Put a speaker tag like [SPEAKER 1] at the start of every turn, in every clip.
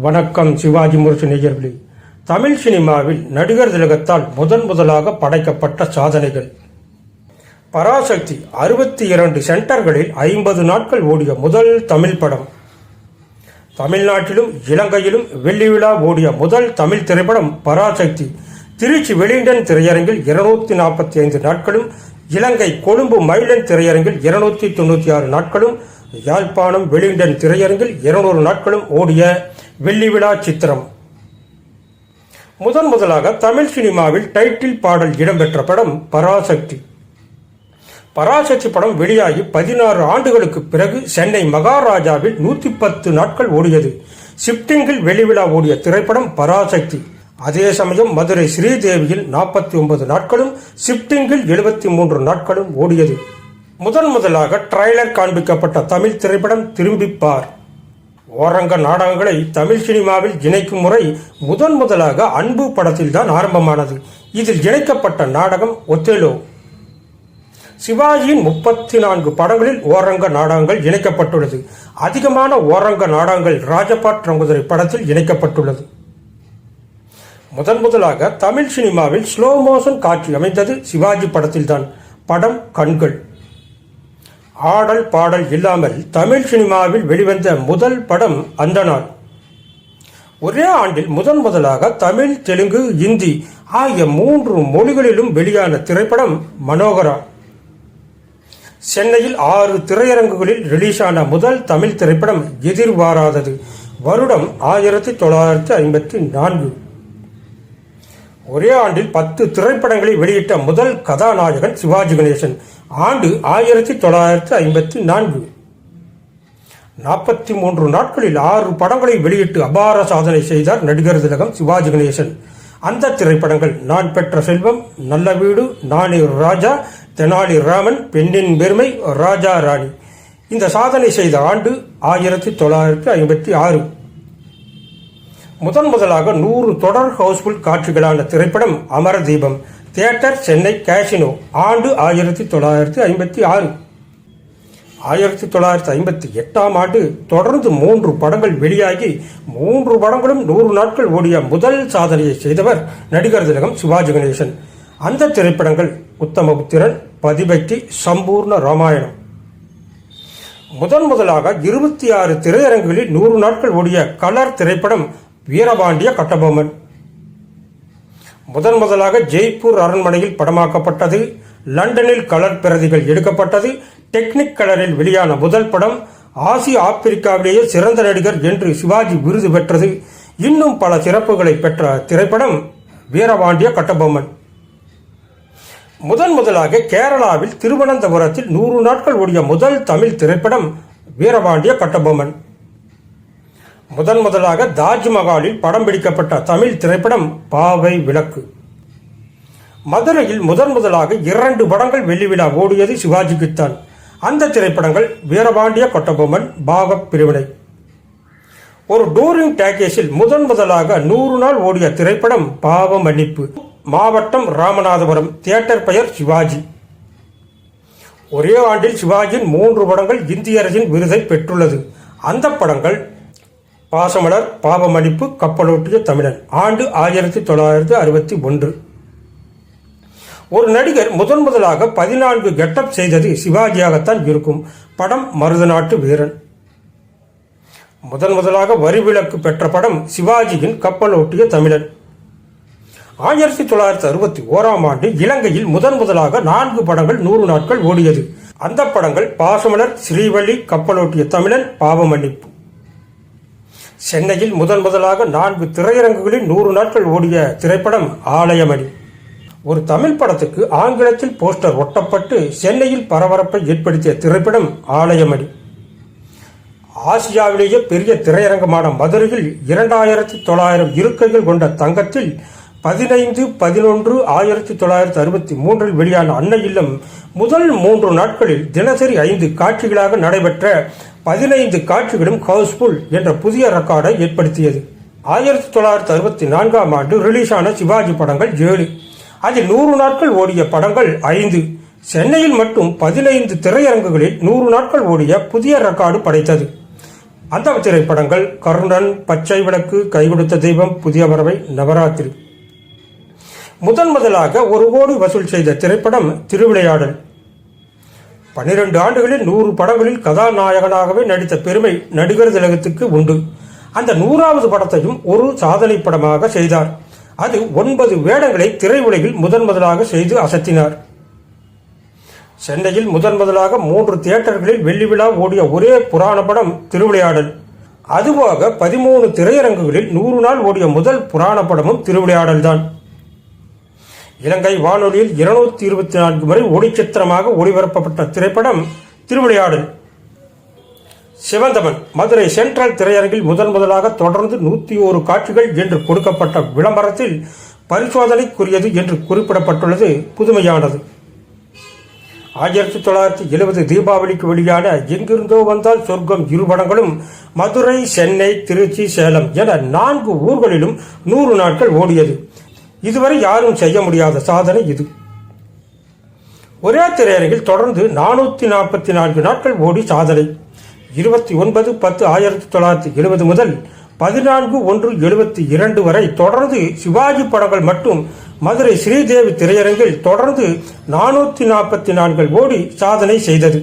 [SPEAKER 1] வணக்கம். சிவாஜி முரசு நேயர்களே, தமிழ் சினிமாவில் நடிகர் திலகத்தால் முதலாக படைக்கப்பட்ட சாதனைகள். பராசக்தி 62 சென்டர்களில் 50 நாட்கள் ஓடிய முதல் தமிழ் படம். தமிழ்நாட்டிலும் இலங்கையிலும் வெள்ளி விழா ஓடிய முதல் தமிழ் திரைப்படம் பராசக்தி. திருச்சி வெலிங்டன் திரையரங்கில் 245 நாட்களும், இலங்கை கொழும்பு மைலன் திரையரங்கில் 296 நாட்களும், யாழ்ப்பாணம் வெலிங்டன் திரையரங்கில் 200 நாட்களும் ஓடிய வெள்ளி விழா சித்திரம். முதலாக தமிழ் சினிமாவில் டைட்டில் பாடல் இடம்பெற்ற படம் பராசக்தி. பராசக்தி படம் வெளியாகி 16 ஆண்டுகளுக்கு பிறகு சென்னை மகாராஜாவில் 110 நாட்கள் ஓடியது. ஷிப்டிங்கில் வெள்ளி விழா ஓடிய திரைப்படம் பராசக்தி. அதே சமயம் மதுரை ஸ்ரீதேவியில் 49 நாட்களும், ஷிப்டிங்கில் 73 நாட்களும் ஓடியது. முதலாக ட்ரைலர் காண்பிக்கப்பட்ட தமிழ் திரைப்படம் திரும்பிப்பார். ஓரங்க நாடகங்களை தமிழ் சினிமாவில் இணைக்கும் முறை முதலாக அன்பு படத்தில் தான் ஆரம்பமானது. இதில் இணைக்கப்பட்ட நாடகம் ஒத்தேலோ. சிவாஜியின் 34 படங்களில் ஓரங்க நாடகங்கள் இணைக்கப்பட்டுள்ளது. அதிகமான ஓரங்க நாடகங்கள் ராஜபாட் ரங்குதுரை படத்தில் இணைக்கப்பட்டுள்ளது. முதலாக தமிழ் சினிமாவில் ஸ்லோ மோஷன் காட்சி அமைந்தது சிவாஜி படத்தில்தான். படம் கண்கள். ஆடல் பாடல் இல்லாமல் தமிழ் சினிமாவில் வெளிவந்த முதல் படம் அந்த நாள். ஒரே ஆண்டில் முதலாக தமிழ், தெலுங்கு, இந்தி ஆகிய 3 மொழிகளிலும் வெளியான திரைப்படம் மனோகரா. சென்னையில் 6 திரையரங்குகளில் ரிலீஸான முதல் தமிழ் திரைப்படம் எதிர்பாராதது. வருடம் 1954. ஒரே ஆண்டில் 10 திரைப்படங்களை வெளியிட்ட முதல் கதாநாயகன் சிவாஜி கணேசன். ஆண்டு 1954. 43 நாட்களில் 6 படங்களை வெளியிட்டு அபார சாதனை செய்தார் நடிகர் திலகம் சிவாஜி கணேசன். அந்த திரைப்படங்கள் நான் பெற்ற செல்வம், நல்ல வீடு, நானே ராஜா, தெனாலி ராமன், பெண்ணின் பெருமை, ராஜா ராணி. இந்த சாதனை செய்த ஆண்டு 1956. முதலாக 100 தொடர் ஹவுஸ்ஃபுல் காட்சிகளான திரைப்படம் அமரதீபம். Theatre Chennai casino. ஆண்டு 1956. 1958 ஆண்டு தொடர்ந்து 3 படங்கள் வெளியாகி 3 படங்களும் 100 நாட்கள் ஓடிய முதல் சாதனையை செய்தவர் நடிகர் திலகம் சிவாஜி கணேசன். அந்த திரைப்படங்கள் உத்தமபுத்திரன், பதிபக்தி, சம்பூர்ண ராமாயணம். முதலாக 26 திரையரங்குகளில் 100 நாட்கள் ஓடிய கலர் திரைப்படம் வீரபாண்டிய கட்டபொம்மன். முதலாக ஜெய்ப்பூர் அரண்மனையில் படமாக்கப்பட்டது. லண்டனில் கலர் பிரதிகள் எடுக்கப்பட்டது. டெக்னிக் கலரில் வெளியான முதல் படம். ஆசிய ஆப்பிரிக்காவிலேயே சிறந்த நடிகர் என்று சிவாஜி விருது பெற்றது. இன்னும் பல சிறப்புகளை பெற்ற திரைப்படம் வீரபாண்டிய கட்டபொம்மன். முதலாக கேரளாவில் திருவனந்தபுரத்தில் 100 நாட்கள் ஓடிய முதல் தமிழ் திரைப்படம் வீரபாண்டிய கட்டபொம்மன். முதலாக தாஜ்மஹாலில் படம் பிடிக்கப்பட்ட தமிழ் திரைப்படம் பாவை விளக்கு. மதுரையில் முதலாக 2 படங்கள் வெள்ளி விழா ஓடியது சிவாஜிக்குத்தான். அந்த திரைப்படங்கள் வீரபாண்டிய கட்டபொம்மன், பாகப் பிரிவினை. ஒரு டூரிங் பேக்கேஜில் முதலாக 100 நாள் ஓடிய திரைப்படம் பாவ மன்னிப்பு. மாவட்டம் ராமநாதபுரம். தியேட்டர் பெயர் சிவாஜி. ஒரே ஆண்டில் சிவாஜியின் 3 படங்கள் இந்திய அரசின் விருதை பெற்றுள்ளது. அந்த படங்கள் பாசமலர், பாவ மன்னிப்பு, கப்பலோட்டிய தமிழன். ஆண்டு 1961. ஒரு நடிகர் முதலாக 14 கெட்டப் செய்தது சிவாஜியாகத்தான் இருக்கும். படம் மருதநாட்டு வீரன். முதலாக வரிவிலக்கு பெற்ற படம் சிவாஜியின் கப்பலோட்டிய தமிழன். 1961 ஆண்டு இலங்கையில் முதலாக 4 படங்கள் 100 நாட்கள் ஓடியது. அந்த படங்கள் பாசமலர், ஸ்ரீவள்ளி, கப்பலோட்டிய தமிழன், பாவ மன்னிப்பு. சென்னையில் முதலாக 4 திரையரங்குகளில் 100 நாட்கள் ஓடிய திரைப்படம் ஆலயமணி. ஒரு தமிழ் படத்துக்கு ஆங்கிலத்தில் போஸ்டர் ஒட்டப்பட்டு சென்னையில் பரபரப்பை ஏற்படுத்திய திரைப்படம் ஆலயமணி. ஆசியாவிலேயே பெரிய திரையரங்கமான மதுரையில் 2900 இருக்கைகள் கொண்ட தங்கத்தில் 15/11/1963 வெளியான அன்னை இல்லம் முதல் 3 நாட்களில் தினசரி 5 காட்சிகளாக நடைபெற்ற 15 காட்சிகளும் ஹவுஸ்ஃபுல் என்ற புதிய ரெக்கார்டை ஏற்படுத்தியது. 1964 ஆண்டு ரிலீஸான சிவாஜி படங்கள் 7. அதில் 100 நாட்கள் ஓடிய படங்கள் 5. சென்னையில் மட்டும் 15 திரையரங்குகளில் 100 நாட்கள் ஓடிய புதிய ரெக்கார்டு படைத்தது. அந்த திரைப்படங்கள் கர்ணன், பச்சை விளக்கு, கை கொடுத்த தெய்வம், புதிய பறவை, நவராத்திரி. முதலாக 1 கோடி வசூல் செய்த திரைப்படம் திருவிளையாடல். 12 ஆண்டுகளில் 100 படங்களில் கதாநாயகனாகவே நடித்த பெருமை நடிகர் திலகத்துக்கு உண்டு. அந்த 100வது படத்தையும் ஒரு சாதனை படமாக செய்தார். அது 9 வேடங்களை திரையுலகில் முதலாக செய்து அசத்தினார். சென்னையில் முதலாக 3 தியேட்டர்களில் வெள்ளி விழா ஓடிய ஒரே புராண படம் திருவிளையாடல். அதுபோக 13 திரையரங்குகளில் 100 நாள் ஓடிய முதல் புராண படமும் திருவிளையாடல் தான். இலங்கை வானொலியில் 224 முறை ஒளிச்சித்திரமாக ஒளிபரப்பப்பட்ட திரைப்படம் திருவிளையாடல். சிவந்தமன் மதுரை சென்ட்ரல் திரையரங்கில் முதலாக தொடர்ந்து 101 காட்சிகள் என்று கொடுக்கப்பட்ட விளம்பரத்தில் பரிசோதனைக்குரியது என்று குறிப்பிடப்பட்டுள்ளது புதுமையானது. 1970 தீபாவளிக்கு வெளியான எங்கிருந்தோ வந்தால் சொர்க்கம் 2 படங்களும் மதுரை, சென்னை, திருச்சி, சேலம் என 4 ஊர்களிலும் 100 நாட்கள் ஓடியது. இதுவரை யாரும் செய்ய முடியாத சாதனை இது. ஒரே திரையரங்கில் தொடர்ந்து 444 நாட்கள் ஓடி சாதனை. 29/10/1970 முதல் 14/1/72 வரை தொடர்ந்து சிவாஜி படங்கள் மட்டும் மதுரை ஸ்ரீதேவி திரையரங்கில் தொடர்ந்து 444 ஓடி சாதனை செய்தது.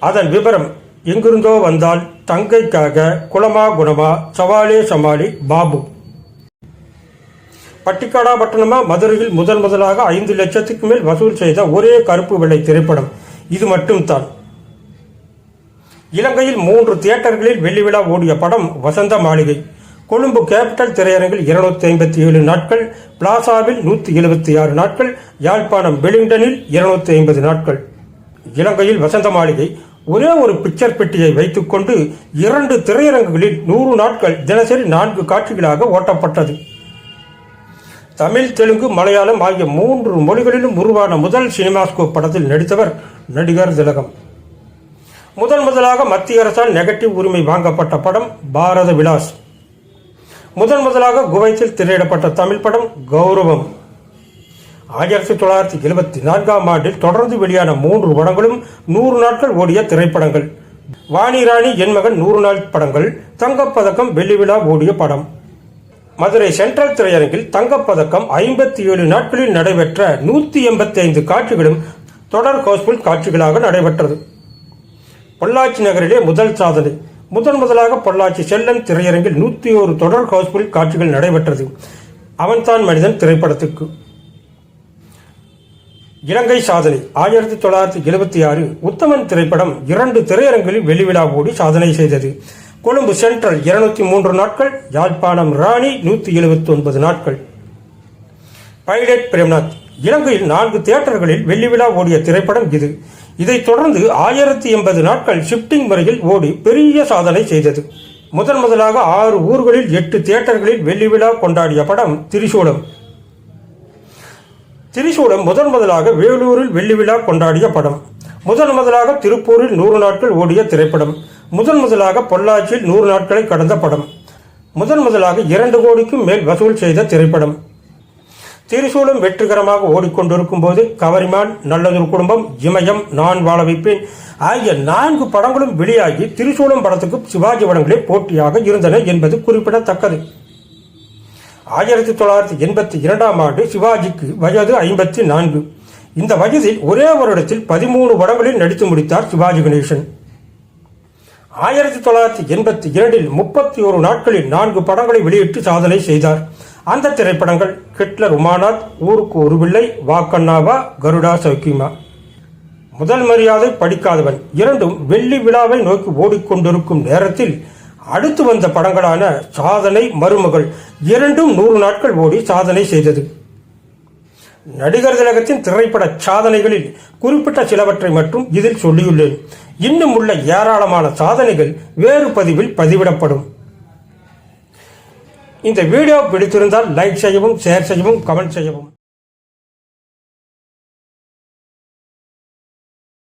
[SPEAKER 1] அதன் விவரம்: எங்கிருந்தோ வந்தால், தங்கைக்காக, குளமா குணமா, சவாலே சமாளி, பாபு. பட்டிக்காடா பட்டணமா மதுரையில் முதலாக 5 லட்சத்துக்கு மேல் வசூல் செய்த ஒரே கருப்பு வெள்ளை திரைப்படம் இது மட்டும்தான். இலங்கையில் 3 தியேட்டர்களில் வெள்ளி விழா ஓடிய படம் வசந்த மாளிகை. கொழும்பு கேபிட்டல் திரையரங்கில் 257 நாட்கள், பிளாசாவில் 176 நாட்கள், யாழ்ப்பாணம் வெலிங்டனில் 250 நாட்கள். இலங்கையில் வசந்த மாளிகை ஒரே ஒரு பிக்சர் பெட்டியை வைத்துக்கொண்டு 2 திரையரங்குகளில் 100 நாட்கள் தினசரி 4 காட்சிகளாக ஓட்டப்பட்டது. தமிழ், தெலுங்கு, மலையாளம் ஆகிய 3 மொழிகளிலும் உருவான முதல் சினிமாஸ்கோப் படத்தில் நடித்தவர் நடிகர் திலகம். முதலாக மத்திய அரசால் நெகட்டிவ் உரிமை வாங்கப்பட்ட படம் பாரத விலாஸ். முதலாக குவைத்தில் திரையிடப்பட்ட தமிழ் படம் கௌரவம். 1974ஆம் ஆண்டில் தொடர்ந்து வெளியான 3 படங்களும் 100 நாட்கள் ஓடிய திரைப்படங்கள். வாணி ராணி, என் மகன், 100 நாள் படங்கள். தங்கப்பதக்கம் வெள்ளி விழா ஓடிய படம். மதுரை சென்ட்ரல் திரையரங்கில் தங்கப்பதக்கம் 57 நாட்களில் நடைபெற்ற 185 காட்சிகளும் தொடர் ஹவுஸ்ஃபுல் காட்சிகளாக நடைபெற்றது. பொள்ளாச்சி நகரிலே முதல் சாதனை. முதலாக பொள்ளாச்சி செல்லம் திரையரங்கில் 101 தொடர் ஹவுஸ்ஃபுல் காட்சிகள் நடைபெற்றது. அவன்தான் மனிதன் திரைப்படத்துக்கு. இலங்கை சாதனை. 1976 உத்தமன் திரைப்படம் 2 திரையரங்கில் வெள்ளி விழா ஓடி சாதனை செய்தது. கொழும்பு சென்ட்ரல் 203 நாட்கள், யாழ்ப்பாணம் ராணி 179 நாட்கள். பைலட் பிரேம்நாத். இலங்கையில் 4 தியேட்டர்களில் வெள்ளி விழா ஓடிய திரைப்படம் இது. இதைத் தொடர்ந்து 1080 நாட்கள் ஷிப்டிங் முறையில் ஓடி பெரிய சாதனை செய்தது. முதலாக 6 ஊர்களில் 8 தியேட்டர்களில் வெள்ளி விழா கொண்டாடிய படம் திரிசூலம். திரிசூலம் முதலாக வேலூரில் வெள்ளி விழா கொண்டாடிய படம். முதலாக திருப்பூரில் 100 நாட்கள் ஓடிய திரைப்படம். முதலாக பொள்ளாச்சியில் 100 நாட்களை கடந்த படம். முதலாக 2 கோடிக்கும் மேல் வசூல் செய்த திரைப்படம். திரிசூலம் வெற்றிகரமாக ஓடிக்கொண்டிருக்கும் போது கவரிமான், நல்லதொரு குடும்பம், இமயம், நான் வாழ வைப்பேன் ஆகிய 4 படங்களும் வெளியாகி திரிசூலம் படத்துக்கு சிவாஜி படங்களே போட்டியாக இருந்தன என்பது குறிப்பிடத்தக்கது. 1982ஆம் ஆண்டு சிவாஜிக்கு வயது 54. இந்த வயதில் ஒரே வருடத்தில் 13 படங்களில் நடித்து முடித்தார் சிவாஜி கணேசன். 1982இல் 31 நாட்களில் 4 படங்களை வெளியிட்டு சாதனை செய்தார். அந்த திரைப்படங்கள் ஹிட்லர் உமானாத், ஊருக்கு ஒரு பிள்ளை, வாக்கண்ணாவா, கருடா சௌக்கியமா. முதல் மரியாதை, படிக்காதவன் இரண்டும் வெள்ளி விழாவை நோக்கி ஓடிக்கொண்டிருக்கும் நேரத்தில் அடுத்து வந்த படங்களான சாதனை, மருமகள் இரண்டும் 100 நாட்கள் ஓடி சாதனை செய்தது. நடிகர் திலகத்தின் திரைப்பட சாதனைகளில் குறிப்பிட்ட சிலவற்றை மட்டும் இதில் சொல்லியுள்ளேன். இன்னும் உள்ள ஏராளமான சாதனைகள் வேறு பதிவில் பதிவிடப்படும். இந்த வீடியோ பிடித்திருந்தால் லைக் செய்யவும், ஷேர் செய்யவும், கமெண்ட் செய்யவும்.